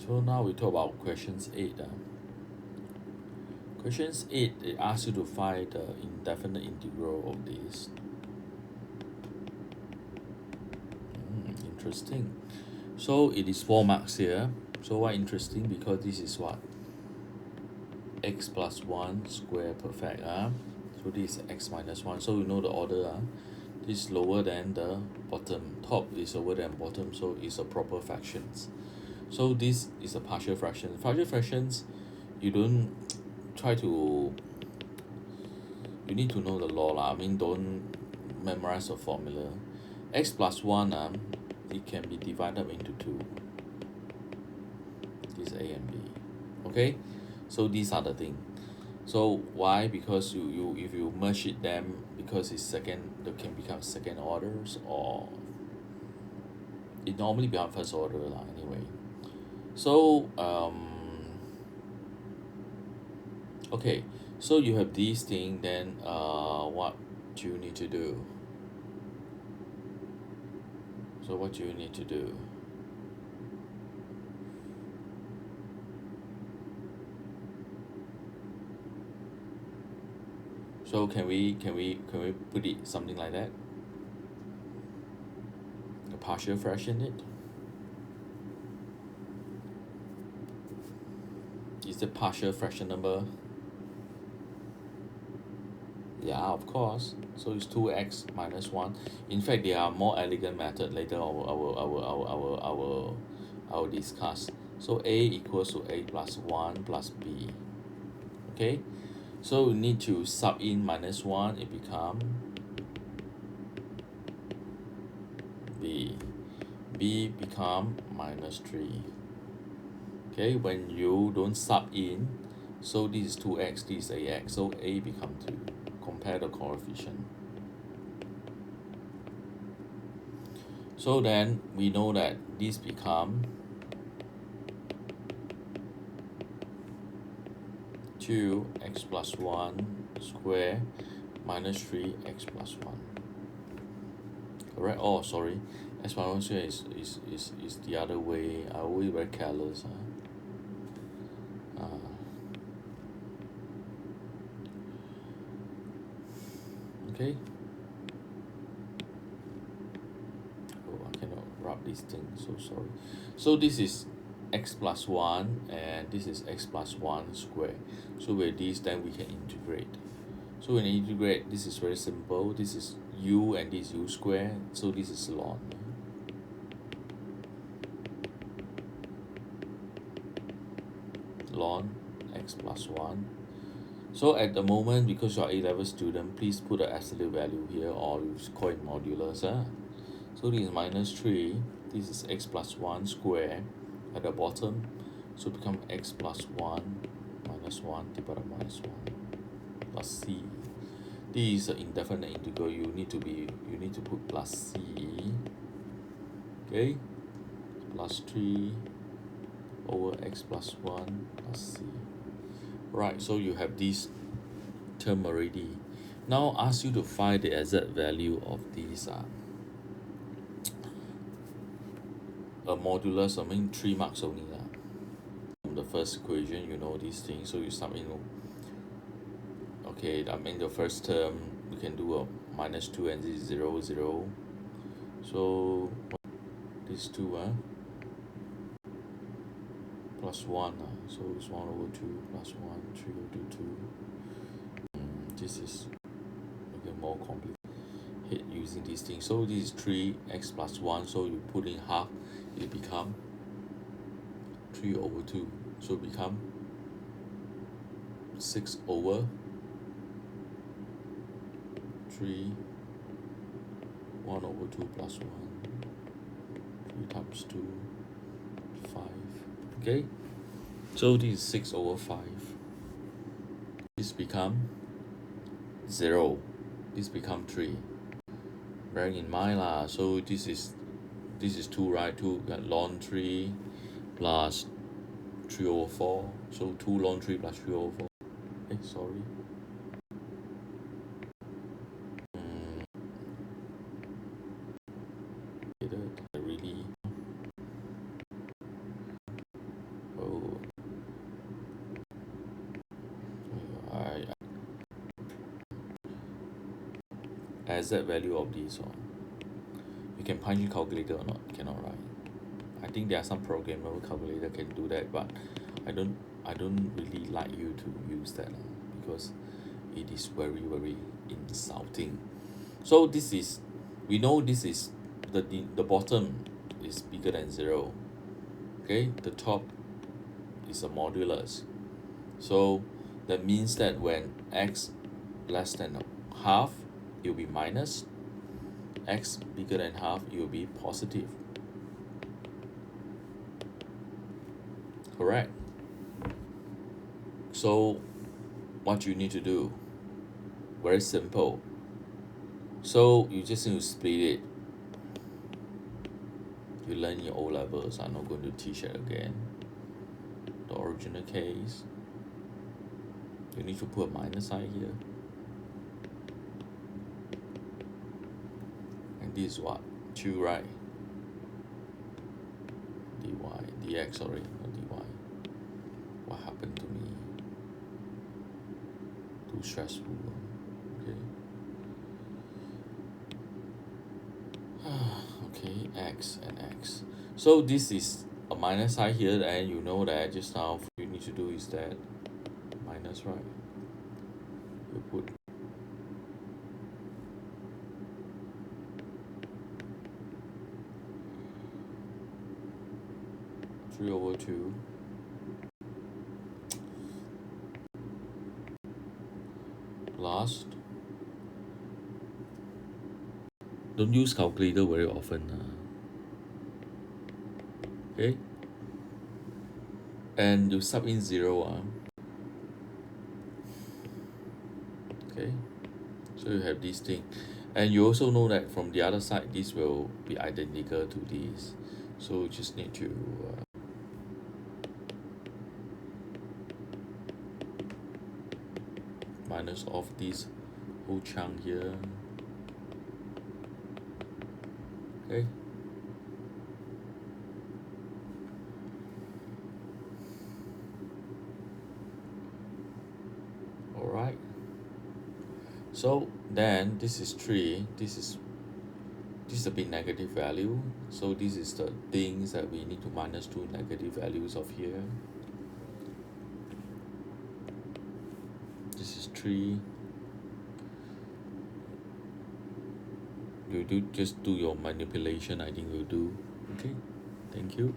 So now we talk about questions 8. Questions 8, it asks you to find the indefinite integral of this. Interesting. So it is 4 marks here. So why interesting? Because this is what? X plus 1 square perfect. So this is x minus 1. So you know the order. This is lower than the bottom. Top is lower than bottom. So it's a proper fractions. So this is a partial fraction. Partial fractions, you don't try to, you need to know the law lah. I mean, don't memorize the formula. X plus 1, it can be divided into 2. This A and B. Okay? So these are the thing. So why? Because you if you merge it them, because it's second, they can become second orders, or it normally become first order lah anyway. So okay, so you have these thing, then what do you need to do? So what do you need to do? So can we put it something like that? A partial fraction it? Is the partial fraction number? Yeah, of course. So it's 2x minus 1. In fact, there are more elegant method later I will discuss. So a equals to a plus 1 plus b. Okay? So we need to sub in minus 1, it become b. b become minus 3. Okay, when you don't sub in, so this is 2x, this is ax, so a become 2. Compare the coefficient. So then we know that this become 2x plus 1 square minus 3x plus 1. Correct? Oh, sorry. X minus 1 square is the other way. I always very careless. Okay. Oh, I cannot rub this thing, so sorry. So this is x plus 1 and this is x plus 1 square. So with this, then we can integrate. So when you integrate, this is very simple. This is u and this u square. So this is ln. Ln x plus 1. So at the moment, because you are A-level student, please put an absolute value here, or you call it modulus. So this is minus 3. This is x plus 1 square at the bottom. So become x plus 1 minus 1 divided by minus 1 plus c. This is an indefinite integral. You need to put plus c. Okay, plus 3 over x plus 1 plus c. Right, so you have this term already. Now ask you to find the exact value of these. A modulus, I mean 3 marks only. From the first equation, you know these things, so you sum in. Okay, I mean the first term, you can do a minus 2 and this is 0, 0. So these two, plus 1, so it's 1 over 2 plus 1, 3 over 2. This is more complicated using these things. So this is 3x plus 1, so you put in half, it become 3 over 2. So become 6 over 3, 1 over 2 plus 1, 3 times 2, 5. Okay, so this is 6 over 5. This become 0. This become 3. Bearing in mind so this is 2, right? 2 got ln 3 plus 3 over 4. So 2 ln 3 plus 3 over 4. Sorry. Really. exact value of this, or you can punch in calculator or not, cannot, right? I think there are some programmable calculator can do that, but I don't really like you to use that because it is very, very insulting. So this is, we know this is the bottom is bigger than 0. Okay, the top is a modulus. So that means that when x less than half, it will be minus. X bigger than half, it will be positive. Correct. So what you need to do, very simple. So you just need to split it. You learn your O levels. I'm not going to teach it again. The original case, you need to put a minus sign here. And this is what? 2, right? dy, dx, sorry, not dy. What happened to me? Too stressful. Okay. Okay, x and x. So this is a minus sign here, and you know that just now you need to do is that minus, right? You put 3/2 plus, don't use calculator very often. Okay, and you sub in 0. Okay, so you have this thing, and you also know that from the other side this will be identical to this, so you just need to minus off this whole chunk here. Okay, all right. So then this is 3, this is a big negative value, so this is the things that we need to minus 2 negative values of here. This is 3. You just do your manipulation, I think you do. Okay, thank you.